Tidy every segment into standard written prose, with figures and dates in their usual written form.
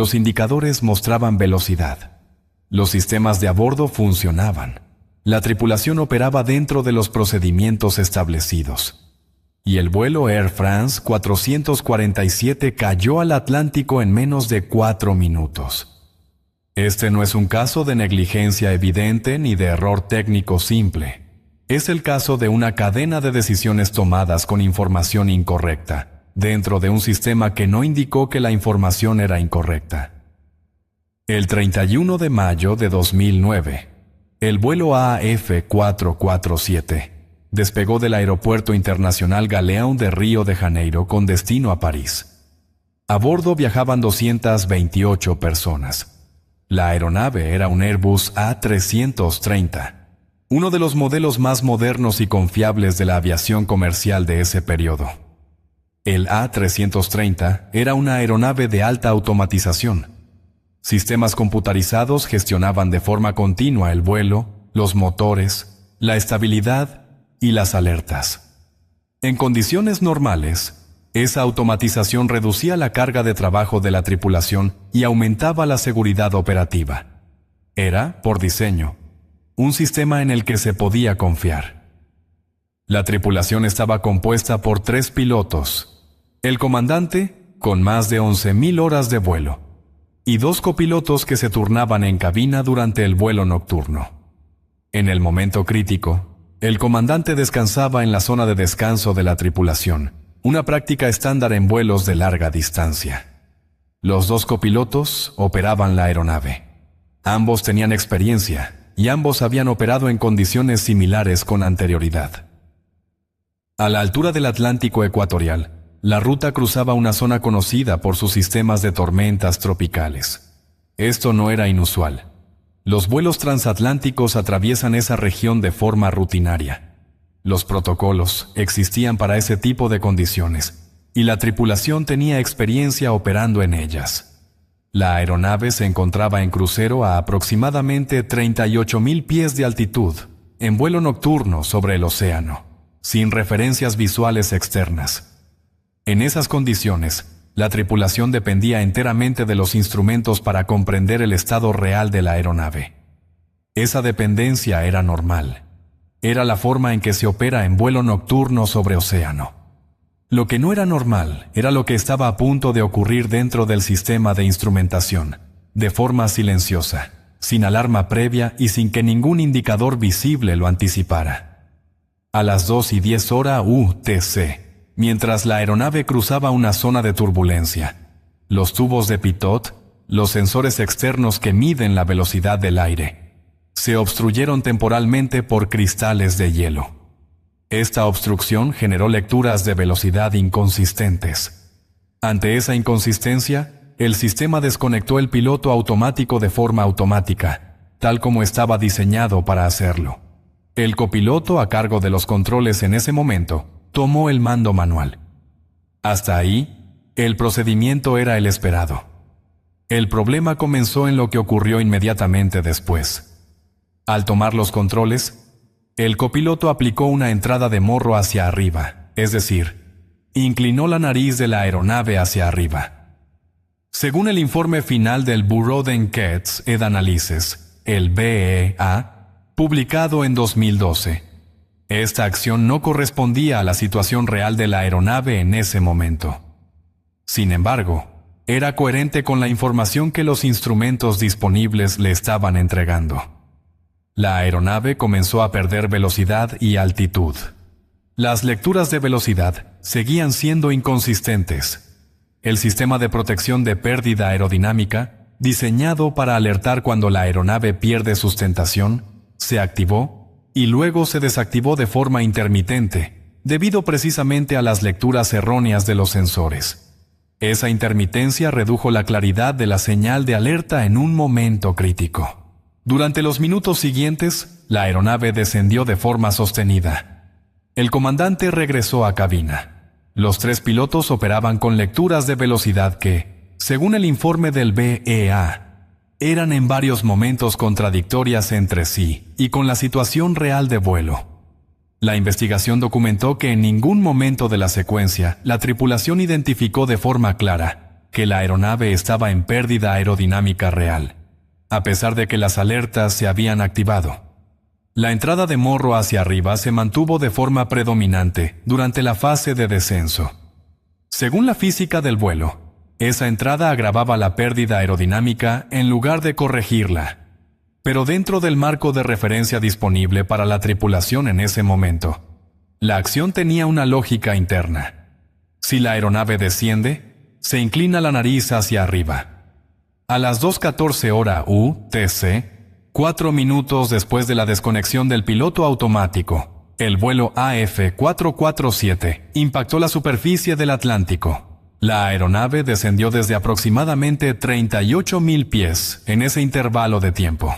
Los indicadores mostraban velocidad. Los sistemas de a bordo funcionaban. La tripulación operaba dentro de los procedimientos establecidos. Y el vuelo Air France 447 cayó al Atlántico en menos de 4 minutos. Este no es un caso de negligencia evidente ni de error técnico simple. Es el caso de una cadena de decisiones tomadas con información incorrecta, dentro de un sistema que no indicó que la información era incorrecta. El 31 de mayo de 2009, el vuelo AF447 despegó del Aeropuerto Internacional Galeão de Río de Janeiro con destino a París. A bordo viajaban 228 personas. La aeronave era un Airbus A330, uno de los modelos más modernos y confiables de la aviación comercial de ese periodo. El A330 era una aeronave de alta automatización. Sistemas computarizados gestionaban de forma continua el vuelo, los motores, la estabilidad y las alertas. En condiciones normales, esa automatización reducía la carga de trabajo de la tripulación y aumentaba la seguridad operativa. Era, por diseño, un sistema en el que se podía confiar. La tripulación estaba compuesta por 3 pilotos, el comandante, con más de 11.000 horas de vuelo, y 2 copilotos que se turnaban en cabina durante el vuelo nocturno. En el momento crítico, el comandante descansaba en la zona de descanso de la tripulación, una práctica estándar en vuelos de larga distancia. Los 2 copilotos operaban la aeronave. Ambos tenían experiencia y ambos habían operado en condiciones similares con anterioridad. A la altura del Atlántico ecuatorial, la ruta cruzaba una zona conocida por sus sistemas de tormentas tropicales. Esto no era inusual. Los vuelos transatlánticos atraviesan esa región de forma rutinaria. Los protocolos existían para ese tipo de condiciones, y la tripulación tenía experiencia operando en ellas. La aeronave se encontraba en crucero a aproximadamente 38.000 pies de altitud, en vuelo nocturno sobre el océano, sin referencias visuales externas. En esas condiciones, la tripulación dependía enteramente de los instrumentos para comprender el estado real de la aeronave. Esa dependencia era normal. Era la forma en que se opera en vuelo nocturno sobre océano. Lo que no era normal era lo que estaba a punto de ocurrir dentro del sistema de instrumentación, de forma silenciosa, sin alarma previa y sin que ningún indicador visible lo anticipara. A las 2:10 horas UTC, mientras la aeronave cruzaba una zona de turbulencia, los tubos de pitot, los sensores externos que miden la velocidad del aire, se obstruyeron temporalmente por cristales de hielo. Esta obstrucción generó lecturas de velocidad inconsistentes. Ante esa inconsistencia, el sistema desconectó el piloto automático de forma automática, tal como estaba diseñado para hacerlo. El copiloto a cargo de los controles en ese momento tomó el mando manual. Hasta ahí, el procedimiento era el esperado. El problema comenzó en lo que ocurrió inmediatamente después. Al tomar los controles, el copiloto aplicó una entrada de morro hacia arriba, es decir, inclinó la nariz de la aeronave hacia arriba. Según el informe final del Bureau d'Enquêtes et d'Analyses, el BEA, publicado en 2012, esta acción no correspondía a la situación real de la aeronave en ese momento. Sin embargo, era coherente con la información que los instrumentos disponibles le estaban entregando. La aeronave comenzó a perder velocidad y altitud. Las lecturas de velocidad seguían siendo inconsistentes. El sistema de protección de pérdida aerodinámica, diseñado para alertar cuando la aeronave pierde sustentación, se activó y luego se desactivó de forma intermitente, debido precisamente a las lecturas erróneas de los sensores. Esa intermitencia redujo la claridad de la señal de alerta en un momento crítico. Durante los minutos siguientes, la aeronave descendió de forma sostenida. El comandante regresó a cabina. Los 3 pilotos operaban con lecturas de velocidad que, según el informe del BEA, eran en varios momentos contradictorias entre sí y con la situación real de vuelo. La investigación documentó que en ningún momento de la secuencia la tripulación identificó de forma clara que la aeronave estaba en pérdida aerodinámica real, a pesar de que las alertas se habían activado. La entrada de morro hacia arriba se mantuvo de forma predominante durante la fase de descenso. Según la física del vuelo, esa entrada agravaba la pérdida aerodinámica en lugar de corregirla, pero dentro del marco de referencia disponible para la tripulación en ese momento. La acción tenía una lógica interna. Si la aeronave desciende, se inclina la nariz hacia arriba. A las 2:14 hora UTC, 4 minutos después de la desconexión del piloto automático, el vuelo AF447 impactó la superficie del Atlántico. La aeronave descendió desde aproximadamente 38.000 pies en ese intervalo de tiempo.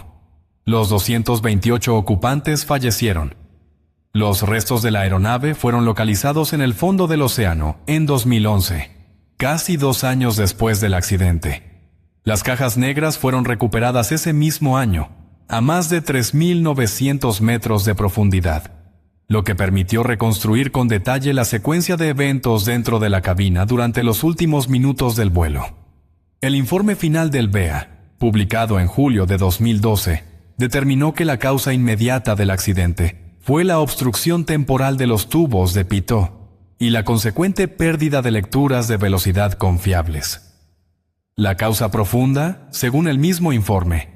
Los 228 ocupantes fallecieron. Los restos de la aeronave fueron localizados en el fondo del océano en 2011, casi 2 años después del accidente. Las cajas negras fueron recuperadas ese mismo año, a más de 3.900 metros de profundidad, lo que permitió reconstruir con detalle la secuencia de eventos dentro de la cabina durante los últimos minutos del vuelo. El informe final del BEA, publicado en julio de 2012, determinó que la causa inmediata del accidente fue la obstrucción temporal de los tubos de Pitot y la consecuente pérdida de lecturas de velocidad confiables. La causa profunda, según el mismo informe,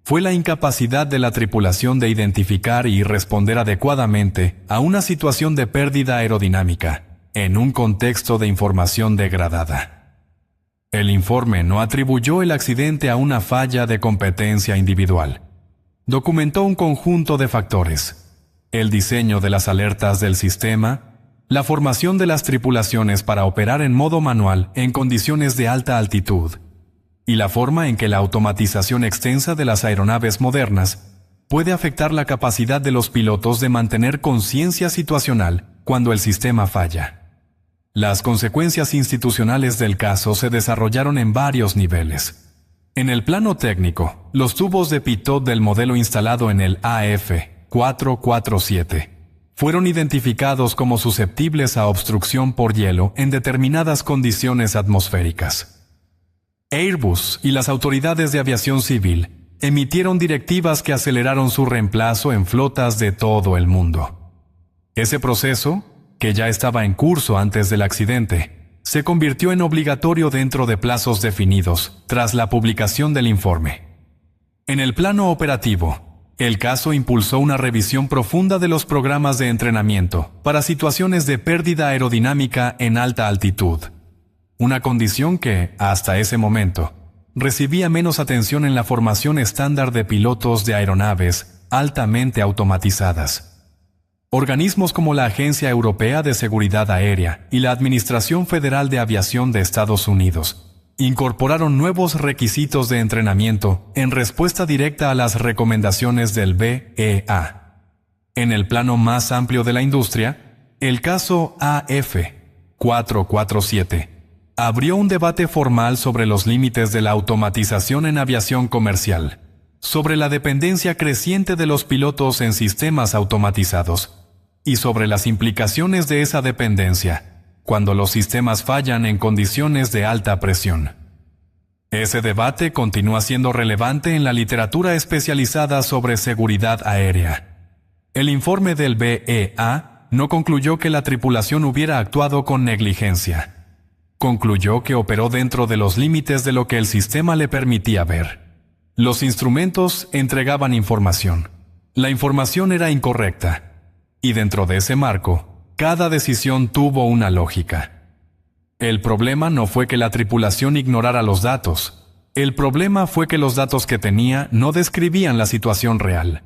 fue la incapacidad de la tripulación de identificar y responder adecuadamente a una situación de pérdida aerodinámica en un contexto de información degradada. El informe no atribuyó el accidente a una falla de competencia individual. Documentó un conjunto de factores: el diseño de las alertas del sistema, la formación de las tripulaciones para operar en modo manual en condiciones de alta altitud, y la forma en que la automatización extensa de las aeronaves modernas puede afectar la capacidad de los pilotos de mantener conciencia situacional cuando el sistema falla. Las consecuencias institucionales del caso se desarrollaron en varios niveles. En el plano técnico, los tubos de Pitot del modelo instalado en el AF447 fueron identificados como susceptibles a obstrucción por hielo en determinadas condiciones atmosféricas. Airbus y las autoridades de aviación civil emitieron directivas que aceleraron su reemplazo en flotas de todo el mundo. Ese proceso, que ya estaba en curso antes del accidente, se convirtió en obligatorio dentro de plazos definidos tras la publicación del informe. En el plano operativo, el caso impulsó una revisión profunda de los programas de entrenamiento para situaciones de pérdida aerodinámica en alta altitud, una condición que, hasta ese momento, recibía menos atención en la formación estándar de pilotos de aeronaves altamente automatizadas. Organismos como la Agencia Europea de Seguridad Aérea y la Administración Federal de Aviación de Estados Unidos incorporaron nuevos requisitos de entrenamiento en respuesta directa a las recomendaciones del BEA. En el plano más amplio de la industria, el caso AF447 abrió un debate formal sobre los límites de la automatización en aviación comercial, sobre la dependencia creciente de los pilotos en sistemas automatizados y sobre las implicaciones de esa dependencia cuando los sistemas fallan en condiciones de alta presión. Ese debate continúa siendo relevante en la literatura especializada sobre seguridad aérea. El informe del BEA no concluyó que la tripulación hubiera actuado con negligencia. Concluyó que operó dentro de los límites de lo que el sistema le permitía ver. Los instrumentos entregaban información. La información era incorrecta. Y dentro de ese marco, cada decisión tuvo una lógica. El problema no fue que la tripulación ignorara los datos. El problema fue que los datos que tenía no describían la situación real.